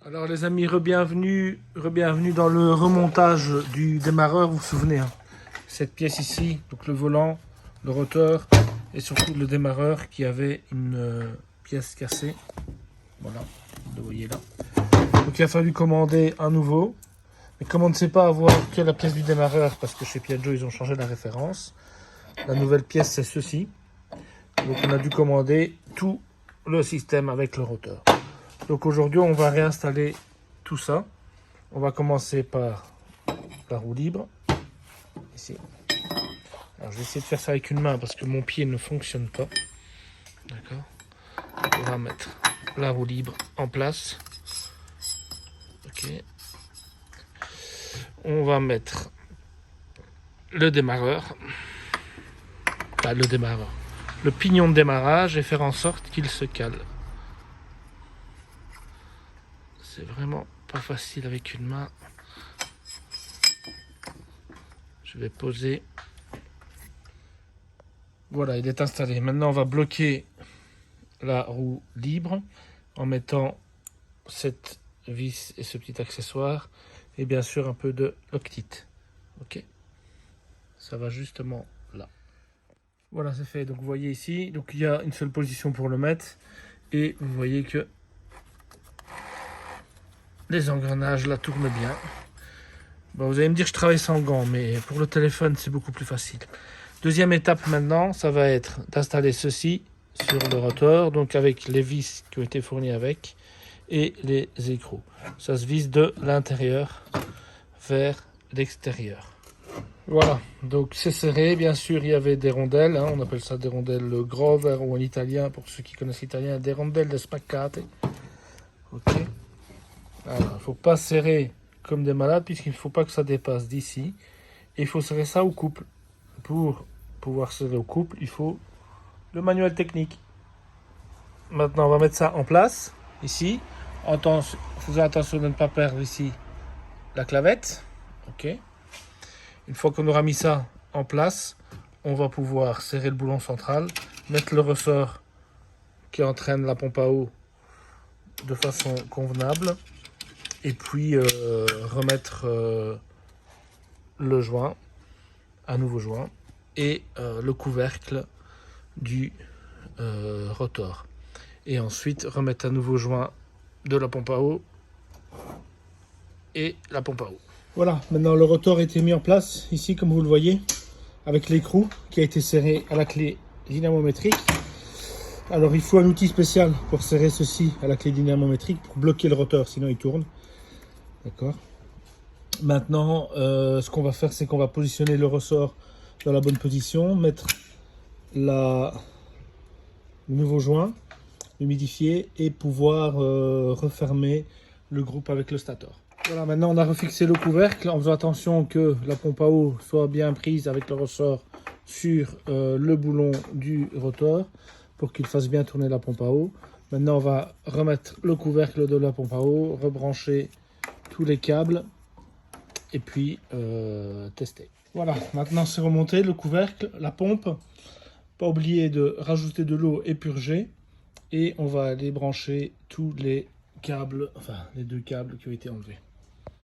Alors les amis, re-bienvenue dans le remontage du démarreur, vous vous souvenez, hein, cette pièce ici, donc le volant, le rotor et surtout le démarreur qui avait une pièce cassée. Voilà, vous le voyez là. Donc il a fallu commander un nouveau. Mais comme on ne sait pas avoir que la pièce du démarreur, parce que chez Piaggio ils ont changé la référence, la nouvelle pièce c'est ceci. Donc on a dû commander tout le système avec le rotor. Donc aujourd'hui, on va réinstaller tout ça. On va commencer par la roue libre. Ici. Alors, je vais essayer de faire ça avec une main parce que mon pied ne fonctionne pas. D'accord. On va mettre la roue libre en place. Ok. On va mettre le démarreur. Pas le démarreur. Le pignon de démarrage et faire en sorte qu'il se cale. C'est vraiment pas facile avec une main. Je vais poser. Voilà, il est installé. Maintenant, on va bloquer la roue libre en mettant cette vis et ce petit accessoire et bien sûr un peu de Loctite. Ok, ça va justement là. Voilà, c'est fait. Donc vous voyez ici, donc il y a une seule position pour le mettre et vous voyez que les engrenages là tournent bien. Bon, vous allez me dire que je travaille sans gants, mais pour le téléphone c'est beaucoup plus facile. Deuxième étape maintenant, ça va être d'installer ceci sur le rotor, donc avec les vis qui ont été fournies avec et les écrous. Ça se vise de l'intérieur vers l'extérieur. Voilà, donc c'est serré. Bien sûr, il y avait des rondelles, hein, on appelle ça des rondelles Grover ou en italien, pour ceux qui connaissent l'italien, des rondelles de spaccate. Ok. Alors, il ne faut pas serrer comme des malades puisqu'il ne faut pas que ça dépasse d'ici. Et il faut serrer ça au couple. Pour pouvoir serrer au couple, il faut le manuel technique. Maintenant, on va mettre ça en place, ici. Faisons attention de ne pas perdre ici la clavette. Ok. Une fois qu'on aura mis ça en place, on va pouvoir serrer le boulon central, mettre le ressort qui entraîne la pompe à eau de façon convenable, et puis remettre le joint, un nouveau joint, et le couvercle du rotor. Et ensuite remettre un nouveau joint de la pompe à eau et la pompe à eau. Voilà, maintenant le rotor a été mis en place ici comme vous le voyez, avec l'écrou qui a été serré à la clé dynamométrique. Alors il faut un outil spécial pour serrer ceci à la clé dynamométrique pour bloquer le rotor, sinon il tourne. D'accord. Maintenant, ce qu'on va faire, c'est qu'on va positionner le ressort dans la bonne position, mettre le nouveau joint, humidifier et pouvoir refermer le groupe avec le stator. Voilà, maintenant on a refixé le couvercle en faisant attention que la pompe à eau soit bien prise avec le ressort sur le boulon du rotor pour qu'il fasse bien tourner la pompe à eau. Maintenant on va remettre le couvercle de la pompe à eau, rebrancher tous les câbles et puis tester. Voilà, maintenant c'est remonté le couvercle, la pompe. Pas oublier de rajouter de l'eau et purger. Et on va aller brancher tous les câbles, enfin les deux câbles qui ont été enlevés.